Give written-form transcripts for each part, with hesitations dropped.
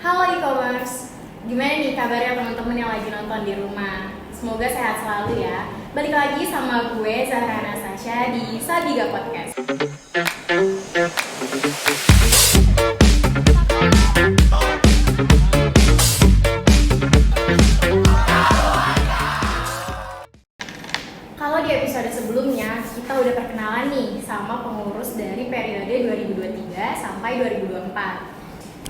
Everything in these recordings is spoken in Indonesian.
Halo e-commerce, gimana nih kabarnya teman-teman yang lagi nonton di rumah? Semoga sehat selalu ya. Balik lagi sama gue Zahra Anastasia di Sabiga Podcast. Kalau di episode sebelumnya kita udah perkenalan nih sama pengurus dari periode 2023 sampai 2024.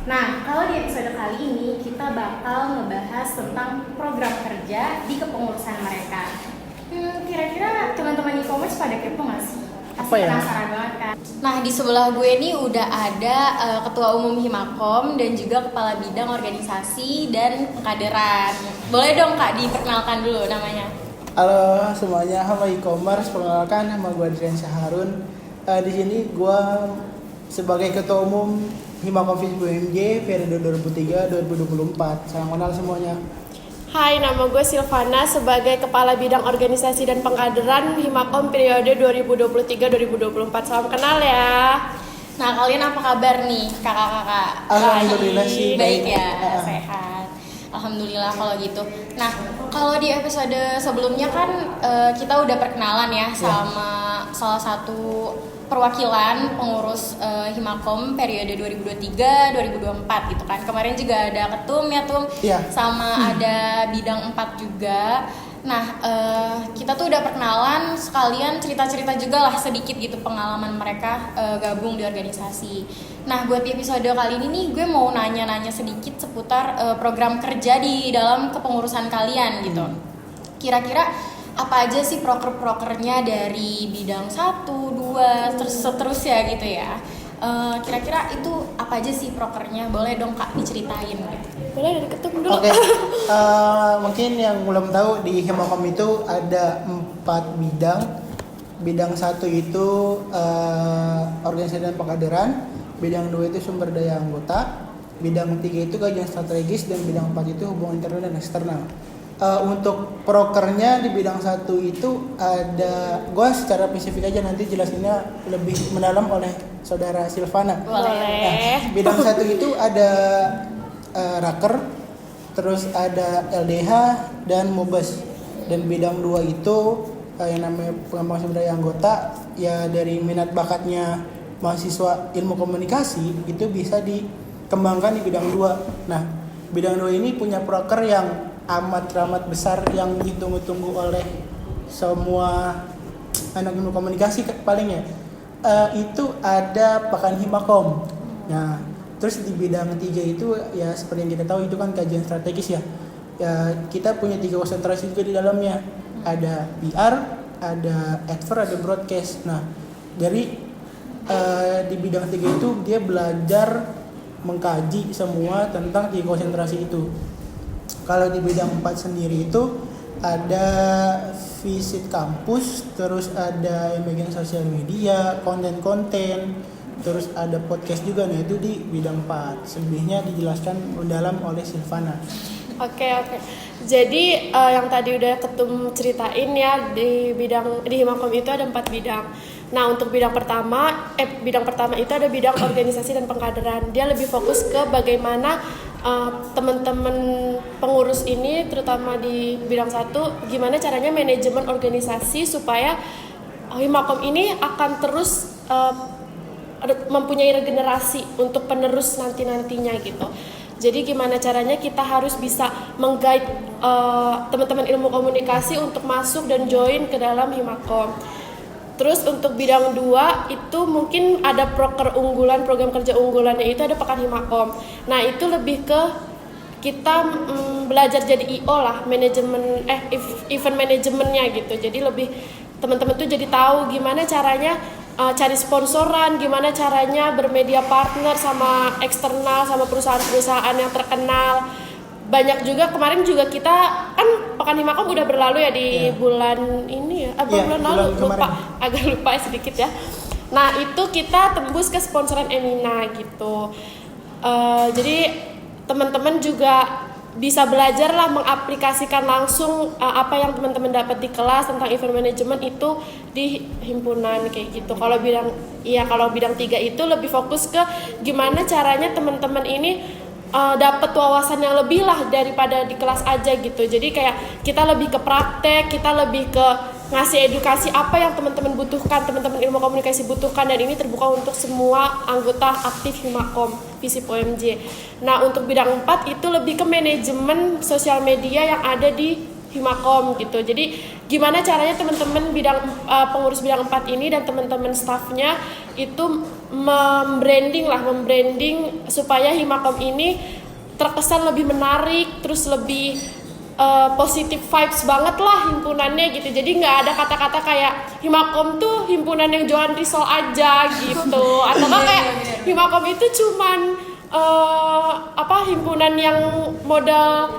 Nah, kalau di episode kali ini kita bakal ngebahas tentang program kerja di kepengurusan mereka. Kira-kira teman-teman e-commerce pada kepo nggak sih? Pasti penasaran banget kan? Nah, di sebelah gue ini udah ada Ketua Umum Himakom dan juga Kepala Bidang Organisasi dan Pengkaderan. Boleh dong Kak diperkenalkan dulu namanya? Halo semuanya, halo e-commerce, perkenalkan nama gue Adrian Syaharun. Di sini gue sebagai Ketua Umum Himakom BUMJ periode 2003-2024. Salam kenal semuanya. Hai, nama gue Silvana sebagai Kepala Bidang Organisasi dan Pengkaderan Himakom periode 2023-2024. Salam kenal ya. Nah, kalian apa kabar nih kakak-kakak? Alhamdulillah sih baik ya, sehat. Alhamdulillah kalau gitu. Nah, kalau di episode sebelumnya kan kita udah perkenalan ya sama salah satu perwakilan pengurus Himakom periode 2023-2024 gitu kan. Kemarin juga ada ketum ya Tum, sama ada bidang 4 juga. Nah, kita tuh udah perkenalan, sekalian cerita-cerita juga lah sedikit gitu pengalaman mereka gabung di organisasi. Nah, buat di episode kali ini nih gue mau nanya-nanya sedikit seputar program kerja di dalam kepengurusan kalian gitu. Kira-kira apa aja sih proker-prokernya dari bidang 1, 2, terus seterusnya gitu ya. Kira-kira itu apa aja sih prokernya? Boleh dong Kak diceritain gitu. Boleh dari ketum dulu. Oke. Mungkin yang belum tahu di Himakom itu ada 4 bidang. Bidang 1 itu organisasi dan pengkaderan. Bidang 2 itu sumber daya anggota. Bidang 3 itu kajian strategis dan bidang 4 itu hubungan internal dan eksternal. Untuk prokernya di bidang 1 itu ada, gue secara spesifik aja nanti jelasinnya lebih mendalam oleh saudara Silvana. Boleh. Nah, bidang 1 itu ada raker, terus ada LDH dan Mubes. Dan bidang 2 itu yang namanya pengembangan sumber daya anggota, ya dari minat bakatnya mahasiswa ilmu komunikasi itu bisa dikembangkan di bidang 2. Nah, bidang 2 ini punya proker yang amat besar yang ditunggu-tunggu oleh semua anak ilmu komunikasi palingnya. Itu ada Pekan Himakom. Nah, terus di bidang 3 itu ya seperti yang kita tahu itu kan kajian strategis ya. Ya kita punya 3 konsentrasi juga di dalamnya. Ada PR, ada advert, ada broadcast. Nah, dari di bidang 3 itu dia belajar mengkaji semua tentang 3 konsentrasi itu. Kalau di bidang 4 sendiri itu ada visit kampus, terus ada yang bagian sosial media, konten-konten, terus ada podcast juga. Nah itu di bidang 4. Selebihnya dijelaskan mendalam oleh Silvana. Oke. Jadi yang tadi udah ketum ceritain ya, di Himakom itu ada 4 bidang. Nah, untuk bidang pertama itu ada bidang organisasi dan pengkaderan. Dia lebih fokus ke bagaimana teman-teman pengurus ini, terutama di bidang 1, gimana caranya manajemen organisasi supaya Himakom ini akan terus mempunyai regenerasi untuk penerus nantinya gitu. Jadi gimana caranya kita harus bisa meng-guide teman-teman ilmu komunikasi untuk masuk dan join ke dalam Himakom. Terus untuk bidang 2 itu mungkin ada program kerja unggulannya itu ada Pekan Himakom. Nah itu lebih ke kita belajar jadi IO lah, event manajemennya gitu. Jadi lebih teman-teman tuh jadi tahu gimana caranya cari sponsoran, gimana caranya bermedia partner sama eksternal, sama perusahaan-perusahaan yang terkenal. Banyak juga, kemarin juga kita kan Pekan Himakom udah berlalu ya di bulan ini ya, bulan lalu agak lupa sedikit ya. Nah itu kita tembus ke sponsoran Emina gitu. Jadi teman-teman juga bisa belajar lah mengaplikasikan langsung apa yang teman-teman dapat di kelas tentang event management itu di himpunan kayak gitu. Kalau bidang 3 itu lebih fokus ke gimana caranya teman-teman ini dapat wawasan yang lebih lah daripada di kelas aja gitu. Jadi kayak kita lebih ke praktek, kita lebih ke ngasih edukasi apa yang teman-teman butuhkan, teman-teman ilmu komunikasi butuhkan, dan ini terbuka untuk semua anggota aktif Himakom FISIP OMJ. Nah, untuk bidang 4 itu lebih ke manajemen sosial media yang ada di Himakom gitu. Jadi gimana caranya teman-teman pengurus bidang 4 ini dan teman-teman staffnya itu membranding supaya Himakom ini terkesan lebih menarik, terus lebih positive vibes banget lah himpunannya gitu. Jadi nggak ada kata-kata kayak Himakom tuh himpunan yang jualan risol aja gitu, atau kayak Himakom itu cuman himpunan yang modal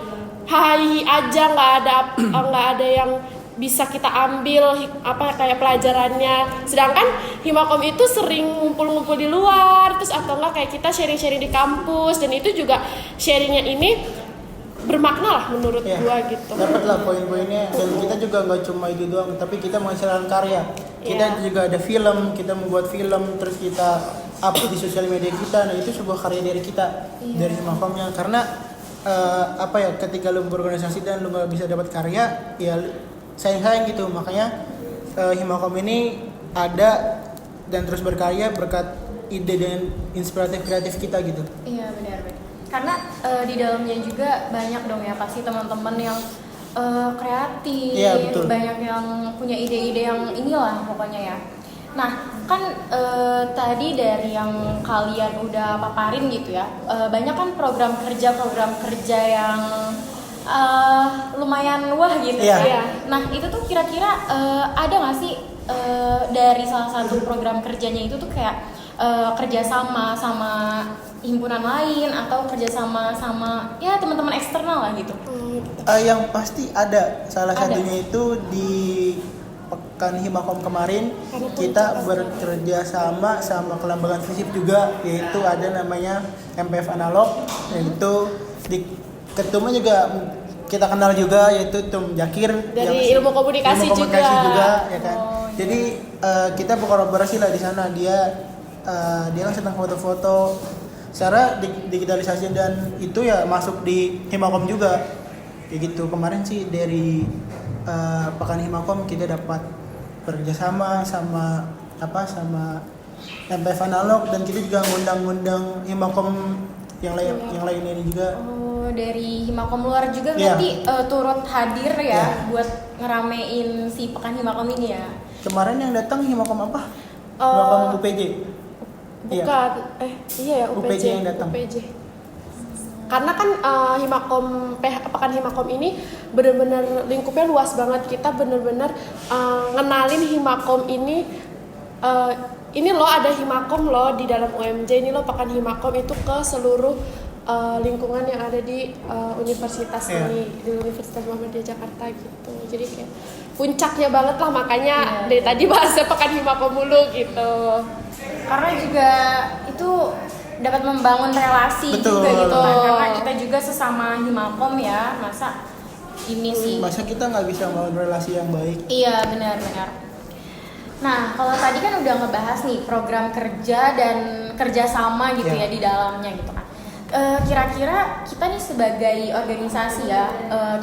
hai aja, nggak ada yang bisa kita ambil kayak pelajarannya. Sedangkan Himakom itu sering ngumpul-ngumpul di luar, terus atau enggak kayak kita sharing-sharing di kampus, dan itu juga sharingnya ini bermakna lah menurut gua gitu. Dapatlah poin-poinnya, dan kita juga nggak cuma itu doang, tapi kita menghasilkan karya. Kita juga ada film, kita membuat film, terus kita upload di sosial media kita. Nah, itu sebuah karya dari kita, dari Himakomnya. Karena ketika lu berorganisasi dan lu nggak bisa dapat karya, ya sayang gitu. Makanya Himakom ini ada dan terus berkarya berkat ide dan inspiratif kreatif kita gitu. Iya, benar. Karena di dalamnya juga banyak dong ya pasti teman-teman yang kreatif, banyak yang punya ide-ide yang inilah pokoknya ya. Nah, kan tadi dari yang kalian udah paparin gitu ya, banyak kan program kerja yang lumayan wah gitu ya. Nah, itu tuh kira-kira ada nggak sih dari salah satu program kerjanya itu tuh kayak kerjasama sama himpunan lain atau kerjasama sama ya teman-teman eksternal lah gitu? Yang pasti ada. Salah satunya itu di Pekan Himakom kemarin kita bekerja sama kelembagaan FISIP juga, yaitu ada namanya MPF Analog, yaitu di ketumnya juga kita kenal juga, yaitu Tum Jakir dari ilmu komunikasi juga ya kan. Jadi kita berkolaborasi lah di sana. Dia kan sedang foto-foto secara digitalisasi, dan itu ya masuk di Himakom juga kayak gitu. Kemarin sih dari Pekan Himakom kita dapat bekerjasama sama MPF Analog, dan kita juga ngundang Himakom yang lainnya juga. Oh, dari Himakom luar juga berarti turut hadir ya buat ngeramein si Pekan Himakom ini ya. Kemarin yang datang Himakom apa? Himakom UPJ. Bukan, UPJ yang datang. UPJ. Karena kan Pekan Himakom ini benar-benar lingkupnya luas banget. Kita benar-benar ngenalin Himakom ini loh, ada Himakom loh di dalam UMJ, ini loh Pekan Himakom itu ke seluruh lingkungan yang ada di universitas ini, di Universitas Muhammadiyah Jakarta gitu. Jadi kayak puncaknya banget lah, makanya dari tadi bahasnya Pekan Himakom mulu gitu. Karena juga itu dapat membangun relasi juga gitu kan, karena kita juga sesama Himakom ya, masa kita nggak bisa membangun relasi yang baik. Iya, benar. Nah, kalau tadi kan udah ngebahas nih program kerja dan kerjasama gitu ya di dalamnya gitu kan. Kira-kira kita nih sebagai organisasi ya,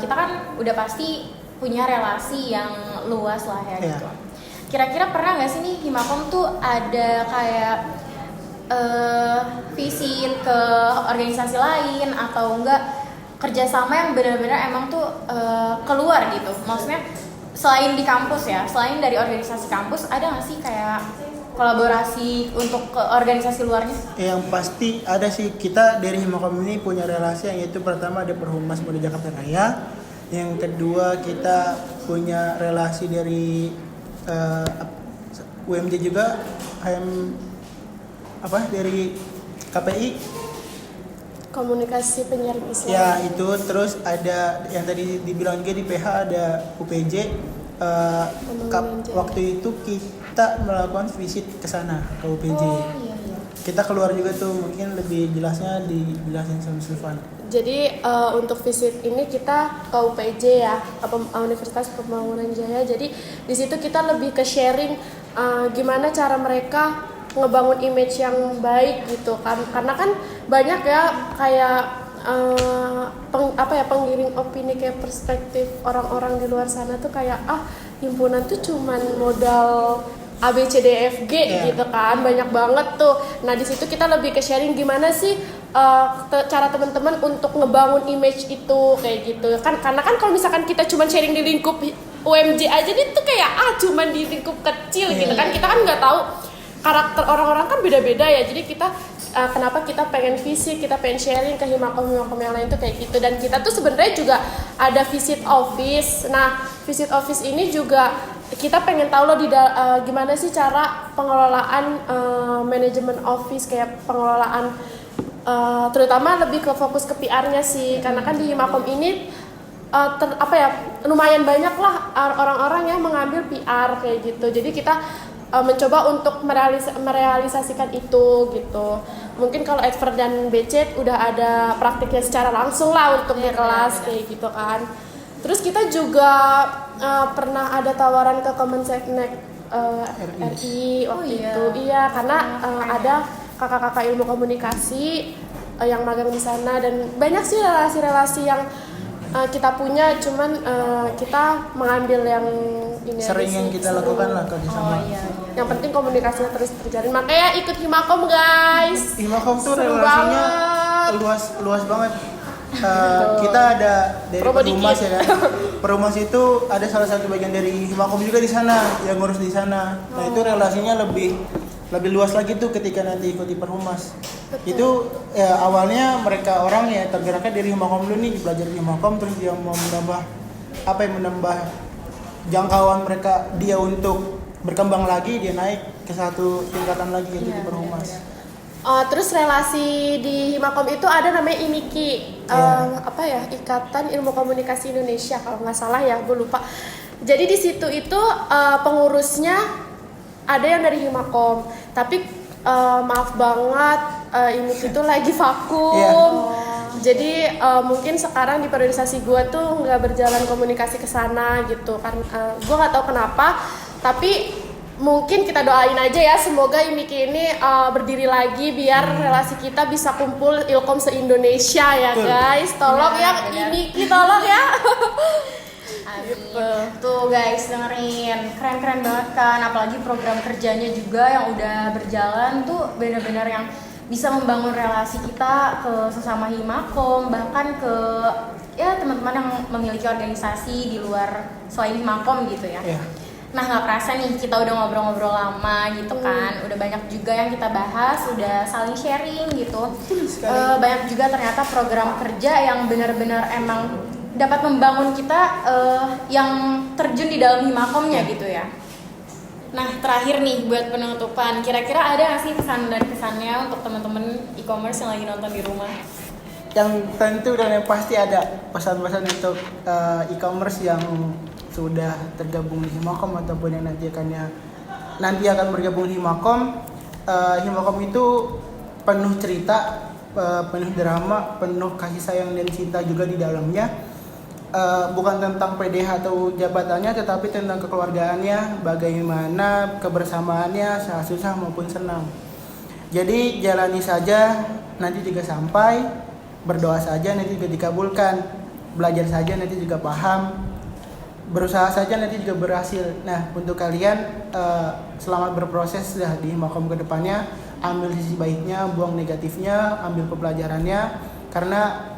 kita kan udah pasti punya relasi yang luas lah ya gitu. Kira-kira pernah nggak sih nih Himakom tuh ada kayak visit ke organisasi lain atau enggak kerjasama yang benar-benar emang tuh keluar gitu? Maksudnya selain di kampus ya, selain dari organisasi kampus, ada nggak sih kayak kolaborasi untuk ke organisasi luarnya? Yang pasti ada sih. Kita dari Himakom ini punya relasi, yang itu pertama ada Perhumas Muda Jakarta Raya, yang kedua kita punya relasi dari UMJ juga, dari KPI, komunikasi penyiaran Islam. Ya itu, terus ada yang tadi dibilang juga di PH ada UPJ. Waktu itu kita melakukan visit ke sana ke UPJ. Iya. Kita keluar juga tuh, mungkin lebih jelasnya dijelasin sama Sulfan. Jadi untuk visit ini kita ke UPJ ya, Universitas Pembangunan Jaya. Jadi di situ kita lebih ke sharing gimana cara mereka ngebangun image yang baik gitu kan. Karena kan banyak ya kayak penggiring opini kayak perspektif orang-orang di luar sana tuh kayak himpunan tuh cuman modal A B C D F G gitu kan, banyak banget tuh. Nah di situ kita lebih ke sharing gimana sih cara teman-teman untuk ngebangun image itu kayak gitu kan, karena kan kalau misalkan kita cuman sharing di lingkup UMJ aja itu kayak cuman di lingkup kecil gitu kan, kita kan nggak tahu karakter orang-orang kan beda-beda ya. Jadi kita kenapa kita pengen visit, kita pengen sharing ke himakom yang lain tuh kayak gitu. Dan kita tuh sebenarnya juga ada visit office. Nah visit office ini juga kita pengen tahu loh gimana sih cara pengelolaan manajemen office, kayak pengelolaan terutama lebih ke fokus ke PR-nya sih, karena kan di himakom ini lumayan banyak lah orang-orang yang mengambil PR kayak gitu. Jadi kita mencoba untuk merealisasikan itu gitu. Mungkin kalau Advert dan BC udah ada praktiknya secara langsung lah untuk di kelas kayak gitu kan. Terus kita juga pernah ada tawaran ke Kemenseknek RI waktu itu. Iya, karena ada kakak-kakak ilmu komunikasi yang magang di sana, dan banyak sih relasi-relasi yang kita punya, cuman kita mengambil yang ini sering yang kita lakukan lah kerjasama. Yang penting komunikasinya terus terjalin. Makanya ikut Himakom guys. Himakom tuh relasinya luas banget. Kita ada dari Perhumas ya kan. Perhumas itu ada salah satu bagian dari Himakom juga di sana yang ngurus di sana. Nah itu relasinya lebih luas lagi tuh ketika nanti ikuti Perhumas. Betul. Itu ya, awalnya mereka orang ya tergeraknya dari Himakom dulu nih, belajar di Himakom, terus dia mau menambah jangkauan mereka dia untuk berkembang lagi, dia naik ke satu tingkatan lagi yaitu di Perhumas. Terus relasi di Himakom itu ada namanya IMIKI, Ikatan Ilmu Komunikasi Indonesia kalau nggak salah ya, gue lupa. Jadi di situ itu pengurusnya ada yang dari Himakom, tapi maaf banget IMIKI itu lagi vakum. Jadi mungkin sekarang di periodisasi gue tuh nggak berjalan komunikasi ke sana gitu kan. Gue nggak tahu kenapa, tapi mungkin kita doain aja ya, semoga IMIKI ini berdiri lagi biar relasi kita bisa kumpul Ilkom se-Indonesia ya guys. Tolong ya IMIKI, tolong ya. Gitu. Tuh guys, dengerin, keren-keren banget kan, apalagi program kerjanya juga yang udah berjalan tuh benar-benar yang bisa membangun relasi kita ke sesama Himakom, bahkan ke ya teman-teman yang memiliki organisasi di luar selain Himakom gitu ya. Nah nggak kerasa nih kita udah ngobrol-ngobrol lama gitu kan, udah banyak juga yang kita bahas, udah saling sharing gitu. Banyak juga ternyata program kerja yang benar-benar emang dapat membangun kita yang terjun di dalam Himakomnya gitu ya. Nah terakhir nih buat penutupan, kira-kira ada nggak sih pesan dan kesannya untuk teman-teman e-commerce yang lagi nonton di rumah? Yang tentu dan yang pasti ada pesan-pesan untuk e-commerce yang sudah tergabung di Himakom ataupun yang nanti akan bergabung di Himakom. Himakom itu penuh cerita, penuh drama, penuh kasih sayang dan cinta juga di dalamnya. Bukan tentang PDH atau jabatannya, tetapi tentang kekeluargaannya, bagaimana kebersamaannya saat susah maupun senang. Jadi jalani saja, nanti juga sampai, berdoa saja nanti juga dikabulkan, belajar saja nanti juga paham, berusaha saja nanti juga berhasil. Nah untuk kalian selamat berproses dah di Himakom ke depannya, ambil sisi baiknya, buang negatifnya, ambil pembelajarannya, karena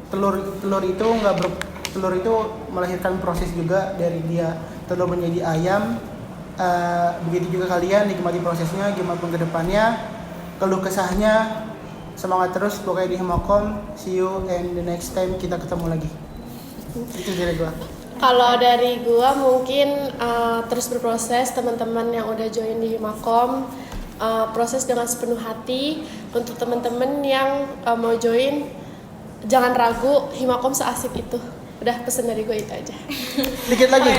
telur itu melahirkan proses juga, dari dia telur menjadi ayam. Begitu juga kalian nikmati prosesnya gimana pun ke depannya, keluh kesahnya, semangat terus pokoknya di Himakom. See you and the next time kita ketemu lagi. Itu dari gua. Kalau dari gua mungkin terus berproses, teman-teman yang udah join di Himakom proses dengan sepenuh hati. Untuk teman-teman yang mau join, jangan ragu, Himakom seasik itu. Udah pesen dari gue itu aja. Dikit lagi.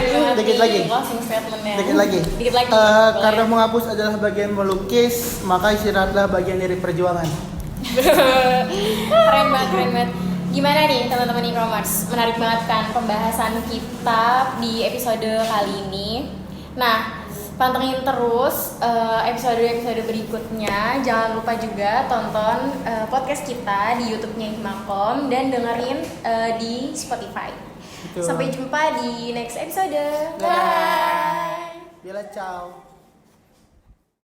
Karena menghapus adalah bagian melukis, maka istirahatlah bagian dari perjuangan. Keren banget. Gimana nih teman-teman e-commerce? Menarik banget kan pembahasan kita di episode kali ini. Nah, pantengin terus episode-episode berikutnya. Jangan lupa juga tonton podcast kita di YouTube-nya Himakom dan dengerin di Spotify. Betul. Sampai jumpa di next episode. Dadah. Bye. Bella ciao.